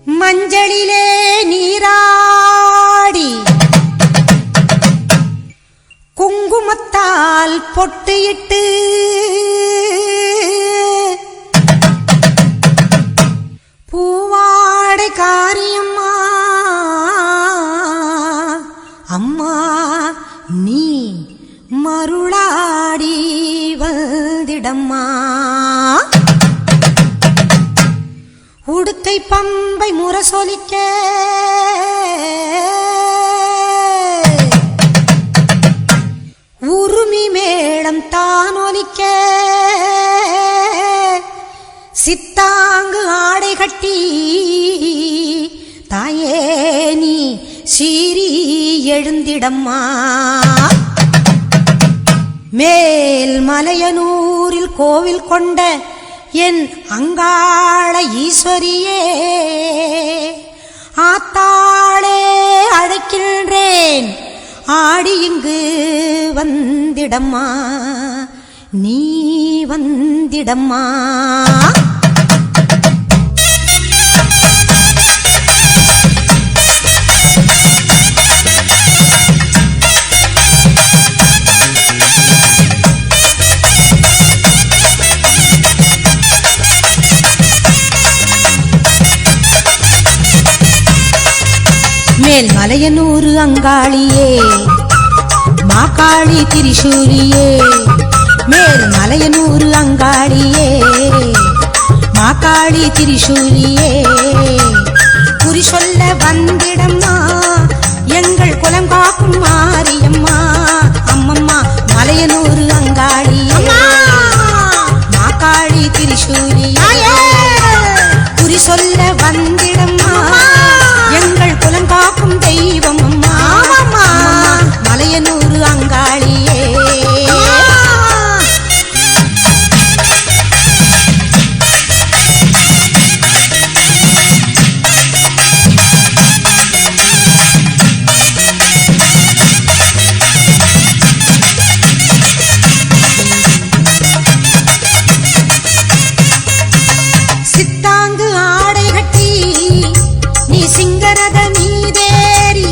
மஞ்சளிலே நீராடி குங்குமத்தால் பொட்டியிட்டு பூவாடை காரியம்மா அம்மா நீ மருளாடி வந்திடம்மா. உடுக்கை பம்பை முரசொலிக்க உருமி மேளம் தானொலிக்க சித்தாங்கு ஆடை கட்டி தாயே நீ சீறி எழுந்திடம்மா. மேல் மலையனூரில் கோவில் கொண்ட என் அங்காள ஈஸ்வரியே ஆத்தாளே அழைக்கின்றேன் ஆடி இங்கு வந்திடம்மா நீ வந்திடம்மா. மேல் மலையனூரு அங்காளியே மாகாளி திரிசூலியே மேல் மலையனூரு அங்காளியே மாகாளி திரிசூலியே குறி சொல்ல வந்திடம்மா எங்கள் குலம் காக்கும் மாரியம்மா அம்மம்மா மலையனூரு அங்காளியே மாகாளி திரிசூலியே குறி சொல்ல வந்திடம்மா எங்கள் குலம் காக்கும் தெய்வம் அம்மா மலையனூரு அங்காளியே. சித்தாங்கு ஆடை கட்டி நீ சிங்கரத மீதேறி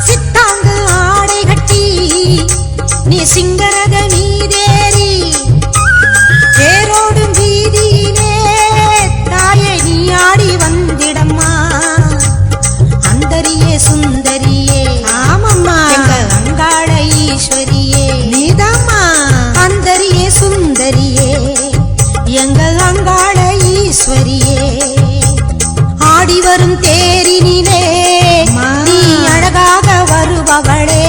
சித்தாங்கு ஆடை கட்டி நீ சிங்கரத மீதேறி தேரோடும் வீதியிலே தாயே நீ ஆடி வந்திடம்மா அந்தரியே சுந்தரியே ஆமம்மா எங்க அங்காள ஈஸ்வரியே நீதாம்மா அந்தரியே சுந்தரியே எங்க அங்காள ஈஸ்வரியே. ஆடி வரும் தேரினிலே நீ அழகாக வருபவளே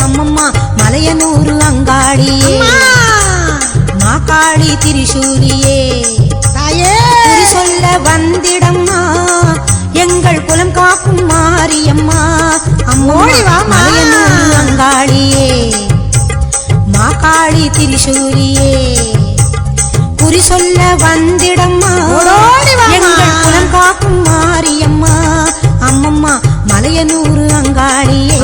அம்மம்மா மலையனூரு அங்காளியே மாகாளி திரிசூலியே குறி சொல்ல வந்திடம்மா எங்கள் குலம் காக்கும் மாரியம்மா அம்மோ மலையனூரு அங்காளியே மாகாளி திரிசூலியே குறி சொல்ல வந்திடம்மா எங்கள் குலம் காக்கும் மாரியம்மா அம்மம்மா மலையனூரு அங்காளியே.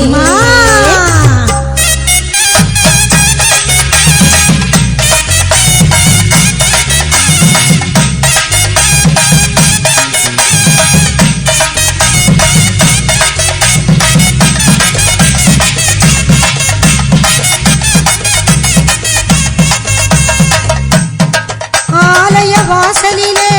ஆலய வாசலிலே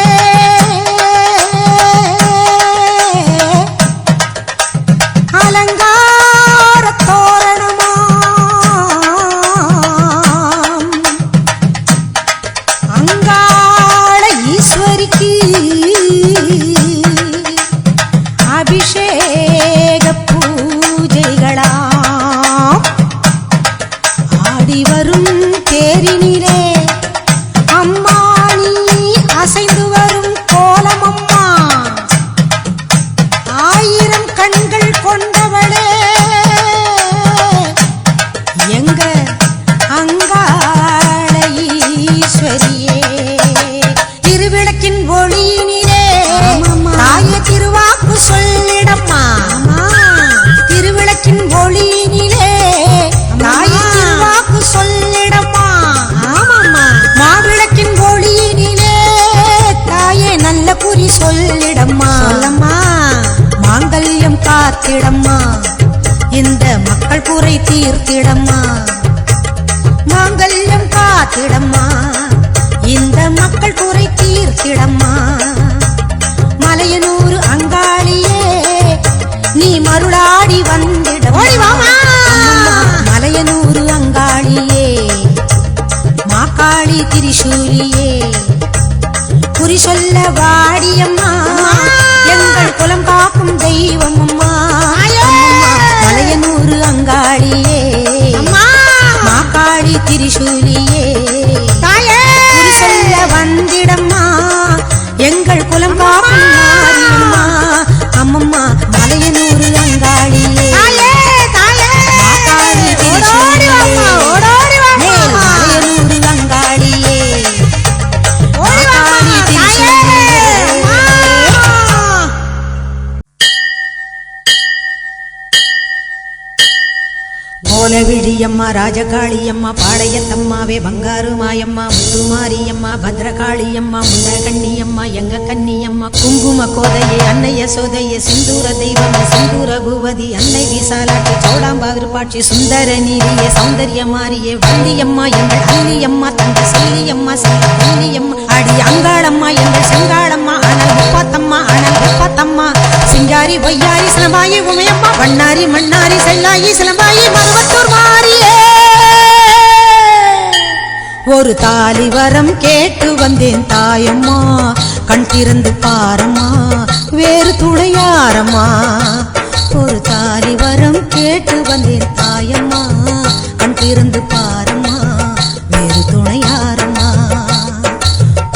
குறி சொல்ல வாடியம்மா எங்கள் குலம் காக்கும் தெய்வம் அம்மா மலையனூர் அங்காளியே மாக்காளி திரிசூலியே குறி சொல்ல வந்திடம்மா எங்கள் குலம் காக்கும் மாரியம்மா அம்மம்மா மலையனூர் அங்காளியே மாக்காளி திரிசூலியே மலையனூர் அங்காளியே மாக்காளி திரிசூலியே கோலவிழியம்மா ராஜகாளியம்மா பாளையத்தம்மாவே பங்காரு மாயம்மா முத்துமாரியம்மா பத்ரகாளியம்மா முண்டகண்ணியம்மா எங்க கண்ணியம்மா குங்கும கோதையே அன்னைய சோதையே சிந்தூர தெய்வமே சிந்தூர பூவதி அன்னை விசாலாட்சி சௌடாம்பா விருப்பாட்சி சுந்தர நீரியே சௌந்தர்ய மாரியே வள்ளியம்மா எங்கள் அள்ளியம்மா தங்க செல்லியம்மா செல்ல வள்ளியம்மா அடி அங்காளம்மா எங்கள் செங்காளம்மா அனல் முப்பாத்தம்மா அனல் முப்பாத்தம்மா சிங்காரி பொய்யாரி சிலம்பாயி உமையம்மா வண்ணாரி மண்ணாரி செல்லாயி சிலம்பாயி மருவத்தூர் மாரியே ஒரு தாலி வரம் கேட்டு வந்தேன் தாயம்மா கண் திறந்து பாரம்மா வேறு துணையாரம்மா ஒரு தாலி வரம் கேட்டு வந்தேன் தாயம்மா கண் திறந்து பாரம்மா வேறு துணையாரம்மா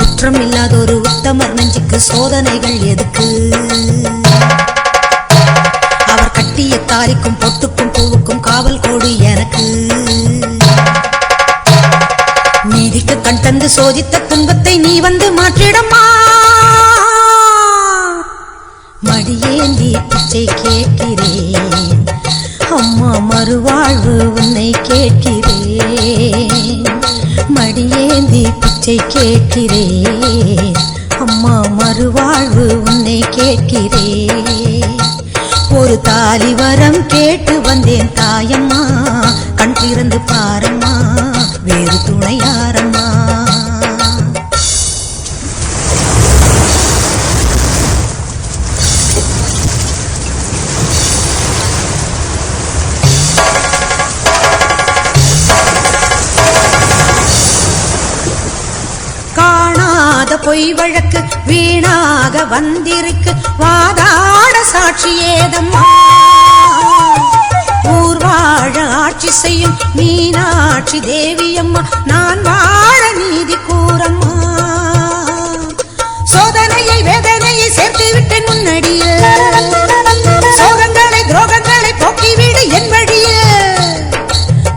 குற்றம் இல்லாத ஒரு உத்தமர் நெஞ்சுக்கு சோதனைகள் எதுக்கு அவர் கட்டிய தாலிக்கும் பொட்டுக்கும் பூவுக்கும் காவல் கோடு எனக்கு நீதிக்கு கண் தந்து சோதித்த துன்பத்தை நீ வந்து மாற்றிடம்மா மடியேந்தி பிச்சை கேட்கிறேன் அம்மா மறுவாழ்வு உன்னை கேட்கிறேன் மடியேந்தி பிச்சை கேட்கிறேன் அம்மா மறுவாழ்வு உன்னை கேட்கிறேன் ஒரு தாலி வரம் கேட்டு வந்தேன் தாயம்மா கண் திறந்து பாரம்மா வேறு துணையாரம்மா காணாத பொய் வழக்கு வீணாக வந்திருக்கு வாதாட சாட்சி ஏதம்மா ஊர்வாழ ஆட்சி செய்யும் மீனாட்சி தேவியம்மா நான் வாழ நீதி கூறம்மா சோதனையை வேதனையை சேர்த்து விட்டு முன்னடியே சோகங்களை துரோகங்களை போக்கிவிடு என் வழியே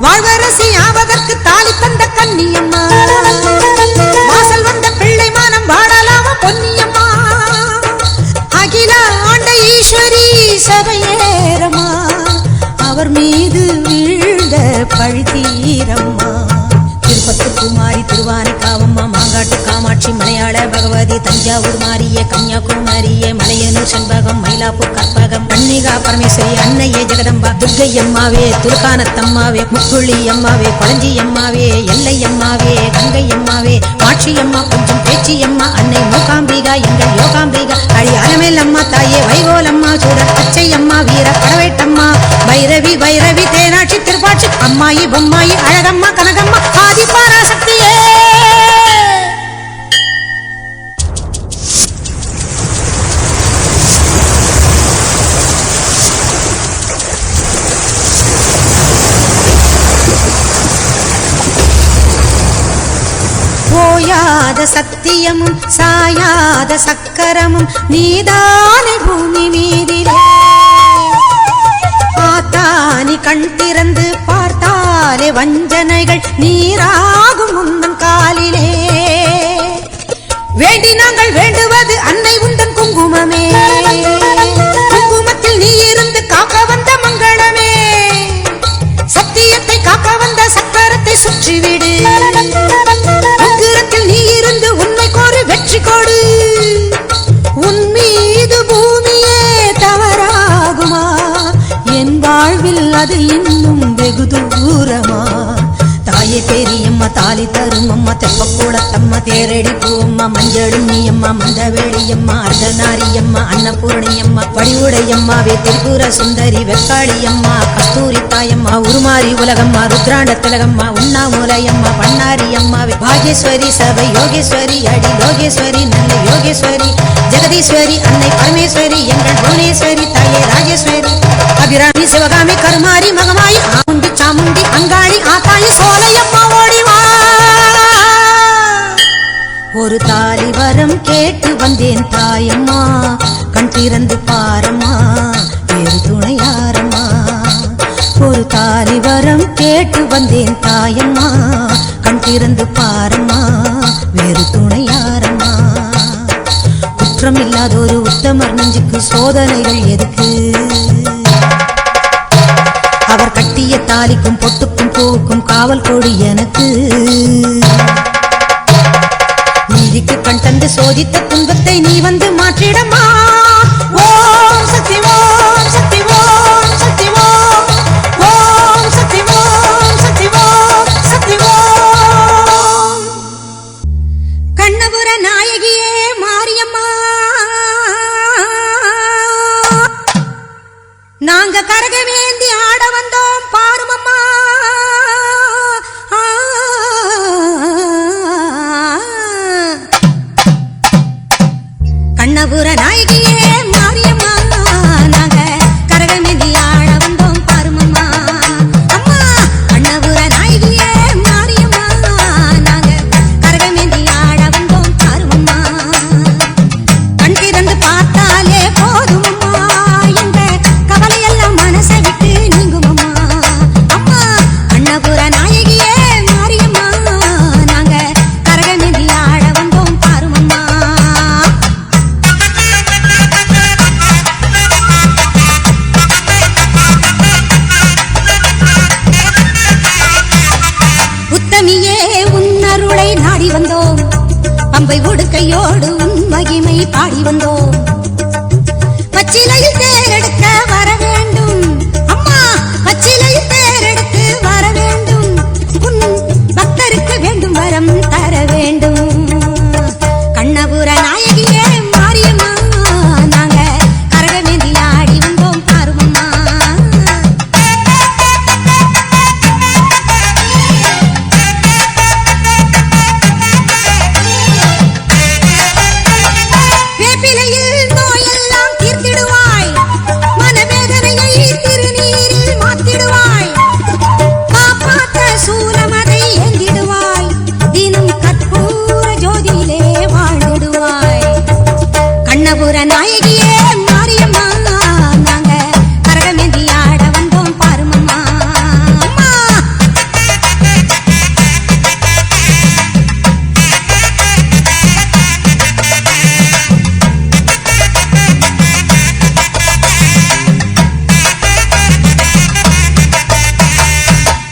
வாழ்வரசி ஆவதற்கு தாலி தந்த கன்னியம்மா வாசல் வந்த பிள்ளை மானம் வாழலாமா பொன்னியம்மா அகில ஆண்ட ஈஸ்வரி சபையேரம்மா அவர் மீது வீழ்ந்த பழி தீரம்மா திருப்பத்து குமாரி திருவானைக்காவம்மா மாங்காட்டு காமாட்சி மலையாள பகவதி தஞ்சாவூர் மாரியே கன்னியாகுமரியே மலையனூர் செண்பகம் மயிலாப்பூர் கற்பகம் கன்னிகா பரமேஸ்வரி அன்னையே ஜெகதம்பா துர்க்கை அம்மாவே துர்கானத்தம்மாவே முக்குழி அம்மாவே கொளஞ்சி அம்மாவே எல்லை அம்மாவே கங்கை அம்மாவே மாட்சி அம்மா கொஞ்சம் பேச்சி அம்மா அன்னை மூகாம்பிகா எங்கள் யோகாம்பிகா அடி அலமேல் அம்மா தாயே வைகோலம்மா சூடர் பச்சை அம்மா வீர படவேட்டம்மா பைரவி பைரவி தேனாட்சி திருப்பாட்சி அம்மாயி பொம்மாயி அழகம்மா கனகம்மா ஆதி பராசக்தியே ஓயாத சத்தியமும் சாயாத சக்கரமும் நீதானே பூமி மீதிலே ஆத்தானி கண் திறந்து பார்த்தாலே வஞ்சனைகள் நீராகும் உந்தன் காலிலே வேண்டி நாங்கள் வேண்டுவது அன்னை உந்தன் குங்குமமே குங்குமத்தில் நீ இருந்து காக்க வந்த மங்களமே சத்தியத்தை காக்க வந்த சக்கரத்தை சுற்றிவிடு உக்கிரத்தில் நீ இருந்து உண்மை கோரி வெற்றி கொடு உன் மீது பூமியே தவறாகுமா என் வாழ்வில் அது இன்னும் வெகு தூரமா தாயே பெரியம்மா தாலி தரும் அம்மா பூவம்மா தெப்பக்கூடத்தம்மா தேரடி பூவம்மா மஞ்சளும் நீயம்மா மந்தவேளியம்மா அர்த்தநாரியம்மா அன்னபூரணியம்மா வடிவுடையம்மாவே திரிபுர சுந்தரி வெக்காளியம்மா கஸ்தூரி தாயம்மா உருமாறி உலகம்மா ருத்ராண்ட திலகம்மா உண்ணாமுலையம்மா பண்ணாரியம்மாவே பாகேஸ்வரி சபை யோகேஸ்வரி அடி லோகேஸ்வரி நல்ல யோகேஸ்வரி ஜெகதீஸ்வரி அன்னை பரமேஸ்வரி எங்கள் புவனேஸ்வரி தாயே ராஜேஸ்வரி அபிராமி சிவகாமி கருமாரி மகமாயி ஆமுண்டி சாமுண்டி அங்காளி ஆத்தாளி சோலையம்மா ஓடிவா ஒரு தாலி வரம் கேட்டு வந்தேன் தாயம்மா கண் திறந்து பாரம்மா வேறு துணையாரம்மா ஒரு தாலி வரம் கேட்டு வந்தேன் தாயம்மா கண் திறந்து பாரம்மா வேறு துணையாரம்மா குற்றம் இல்லாத ஒரு உத்தமர் நெஞ்சுக்கு சோதனைகள் எதுக்கு அவர் கட்டிய தாலிக்கும் பொட்டுக்கும் பூவுக்கும் காவல் கொடி எனக்கு நீதிக்கு கண் தந்து சோதித்த துன்பத்தை நீ வந்து மாற்றிடமா ஓம் சக்தி ஓம் சக்தி ஓம் சக்தி ஓம் ஓம் சக்தி ஓம் சக்தி ஓம் சக்தி ஓம் கண்ணபுர நாயகியே மாரியம்மா நாங்க கரகமேந்தி ஆட வந்தோம் பாருமம்மா கண்ணபுர நாயகியே மாரியம்மா நாங்க கரகமேந்தி ஆட வந்தோம் பாருமம்மா அம்மா கண்ணபுர நாயகியே மாரியம்மா நாங்க கரகமேந்தி ஆட வந்தோம் பாருமம்மா கண் திறந்து பார்த்தாலே போதுமம்மா எங்க கவலையெல்லாம் மனசை விட்டு நீங்குமம்மா அம்மா கண்ணபுர நாயகியே மாரியம்மா நாங்க கரகமேந்தி ஆட வந்தோம் பாருமம்மா உத்தமியே உன்னருளை நாடி வந்தோம் பம்பை உடுக்கையோடு உன் மகிமை பாடி வந்தோம் பச்சிலையில் தேரெடுக்க வர வேண்டும் அம்மா பச்சிலையில் தேரெடுத்து வர வேண்டும் உன் பக்தருக்கு வேண்டும் வரம் தர வேண்டும் கண்ணபுர நாயகியே மாரியம்மா நாங்க கரகமேந்தி ஆடி வந்தோம் பாருமம்மா வேப்பிலையில் நோயெல்லாம் தீர்த்திடுவாய் மனவேதனையை திருநீரில் மாத்திடுவாய் காப்பாற்ற சூலமதை ஏந்திடுவாய் தினம் கற்பூர ஜோதியிலே வாழ்ந்திடுவாய் கண்ணபுர நாயகியே மாரியம்மா நாங்க கரகமேந்தி ஆட வந்தோம் பாருமம்மா அம்மா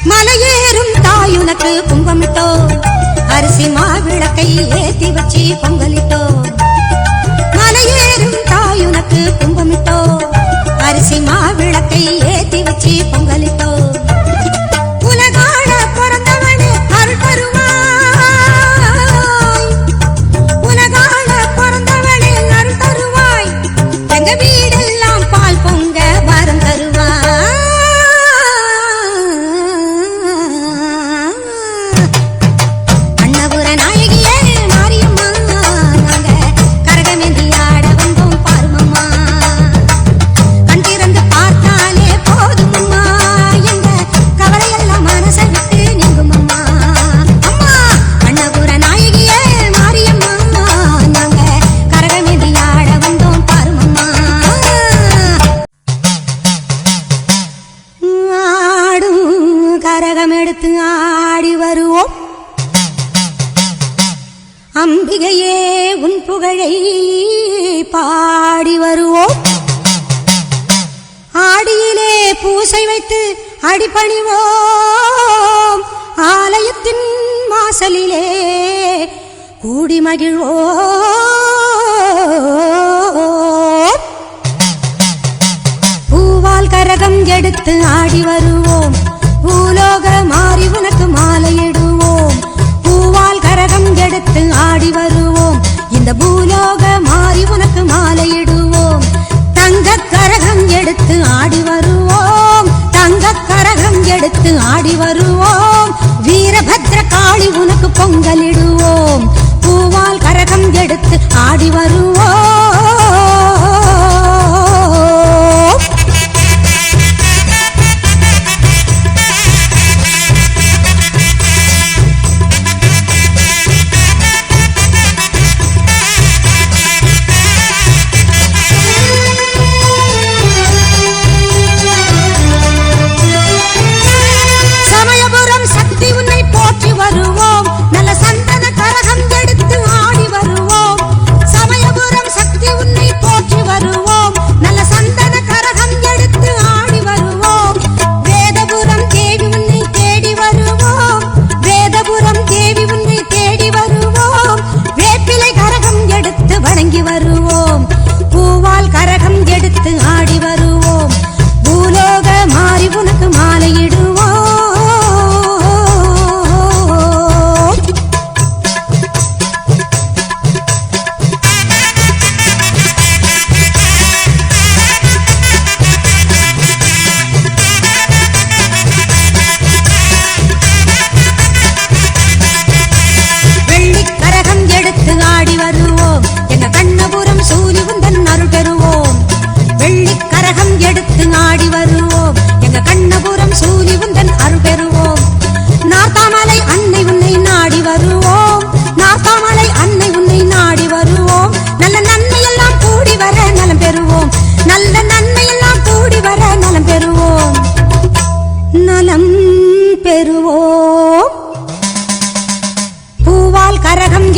மலையேறும் தாயுனக்கு கும்பமிட்டோ அரிசி மாவிளக்கை ஏத்தி வச்சு பொங்கலிட்டோ மலையேறும் தாயுனக்கு கும்பமிட்டோ அரிசி மாவிளக்கை ஏத்தி வச்சு பொங்கலிட்டோ உலகாட பிறந்தவனே அருள் தருவாய் உலகாட பிறந்தவனே அருள் தருவாய் எங்க வீடெல்லாம் பால் பொங்க வரம் தருவாய் கண்ணபுர நாயகியே மாரியம்மா நாங்க கரகமேந்தி ஆட வந்தோம் பாருமம்மா கண் திறந்து பார்த்தாலே போதுமம்மா எங்க கவலையெல்லாம் மனசை விட்டு நீங்குமம்மா அம்மா கண்ணபுர நாயகியே மாரியம்மா நாங்க கரகமேந்தி ஆட வந்தோம் பாருமம்மா ஆடும் கரகம் எடுத்து ஆடி வருவோம் அம்பிகையே உன் புகழை பாடி வருவோம் ஆடியிலே பூசை வைத்து அடிபணிவோம் ஆலயத்தின் வாசலிலே கூடி மகிழ்வோம் பூவால் கரகம் எடுத்து ஆடி வருவோம் பூலோக மாறி உனக்கு மாலையிடுவோம் பூவால் எடுத்து ஆடி வருவோம் இந்த பூலோக மாறி உனக்கு மாலையிடுவோம் தங்க கரகம் எடுத்து ஆடி வருவோம் தங்க கரகம் எடுத்து ஆடி வருவோம் வீரபத்ர காளி உனக்கு பொங்கலிடுவோம் பூவால் கரகம் எடுத்து ஆடி வருவோம்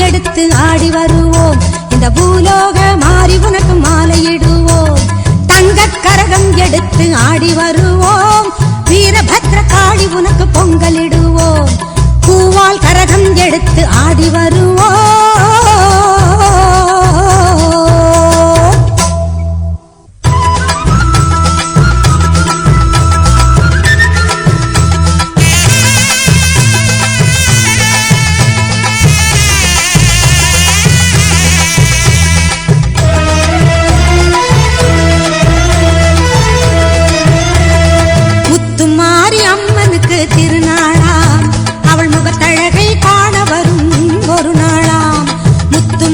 எடுத்து ஆடி வருவோம் இந்த பூலோக மாறி உனக்கு மாலையிடுவோம் தங்க கரகம் எடுத்து ஆடி வருவோம் வீரபத்ர காளி உனக்கு பொங்கலிடுவோம் பூவால் கரகம் எடுத்து ஆடி வருவோம் திருநாளாம் அவள் முகத்தழகை காண வரும் ஒரு நாளாம் முத்து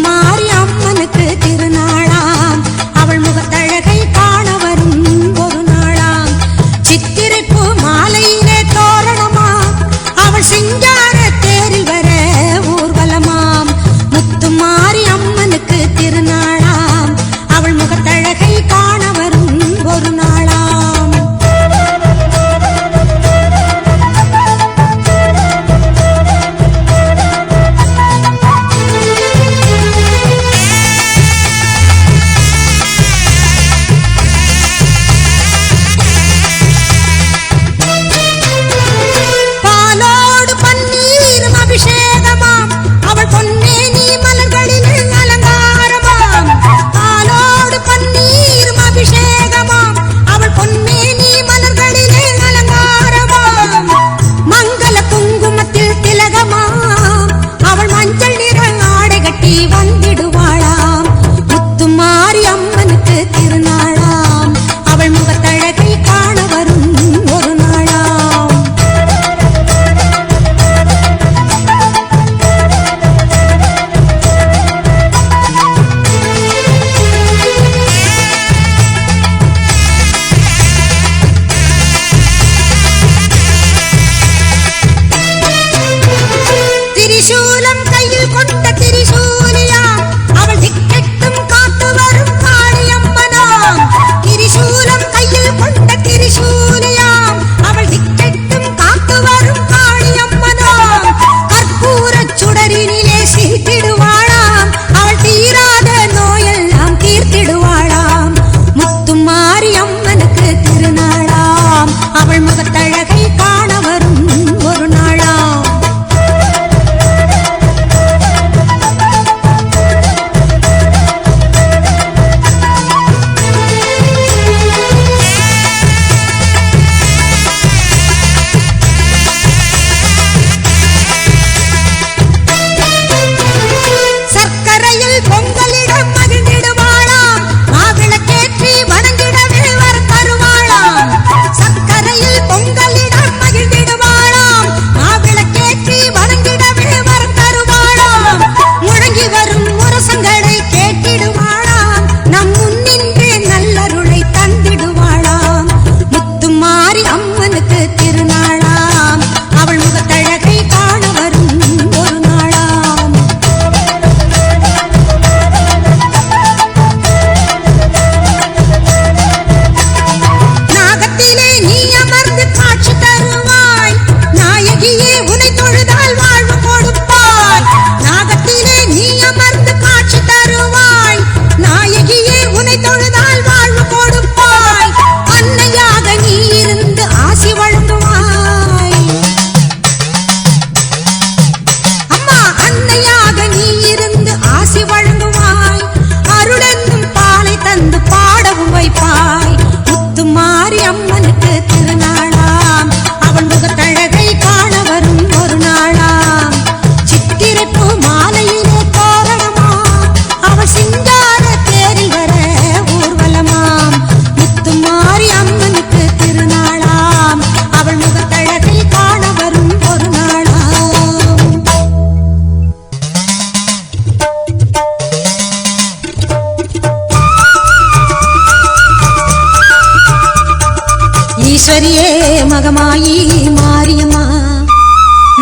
ஈஸ்வரியே மகமாயி மாரியம்மா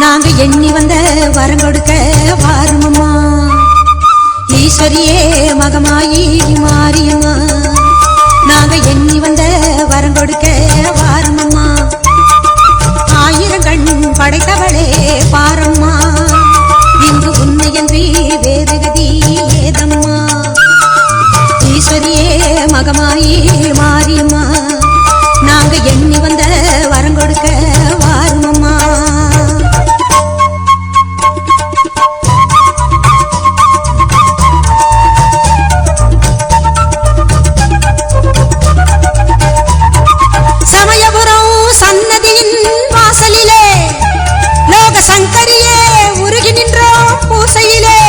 நாங்க எண்ணி வந்த வரம் கொடுக்க வாருமம்மா ஈஸ்வரியே மகமாயி மாரியம்மா நாங்க எண்ணி வந்த வரம் கொடுக்க வாருமம்மா ஆயிரம் கண் படைத்தவளே பாரம்மா இங்கு உன்னையன்றி வேறு கதி ஏதம்மா ஈஸ்வரியே மகமாயி மாரியம்மா நாங்க எண்ணி வந்த வரம் கொடுக்க வாருமம்மா சமயபுரம் சன்னதியின் வாசலிலே லோக சங்கரியே உருகி நின்றோம் பூசையிலே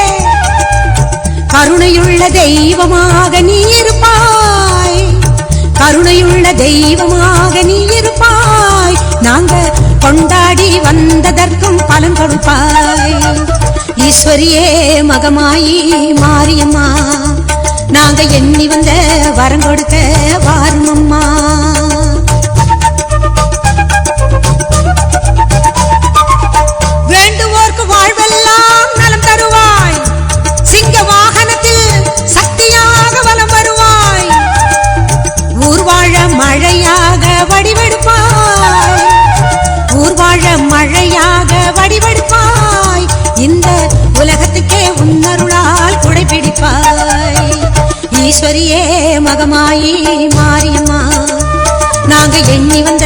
கருணையுள்ள தெய்வமாக நீ இருப்பாய் கருணையுள்ள தெய்வமாக நீ இருப்பாய் நாங்க கொண்டாடி வந்ததற்கும் பலன் கொடுப்பாய் ஈஸ்வரியே மகமாயி மாரியம்மா நாங்க எண்ணி வந்த வரம் கொடுக்க வாருமம்மா வேண்டுவோர்க்கு வாழ்வெல்லாம் நலம் தருவாய் சிங்க வாகனத்தில் சக்தியாக வலம் வருவாய் ஊர்வாழ மழையாக வடிவெடுப்பாய் ஊர்வாழ மழையாக வடிவெடுப்பாய் இந்த உலகத்துக்கே உன்னருளால் குடைபிடிப்பாய் ஈஸ்வரியே மகமாயி மாரியம்மா நாங்க எண்ணி வந்த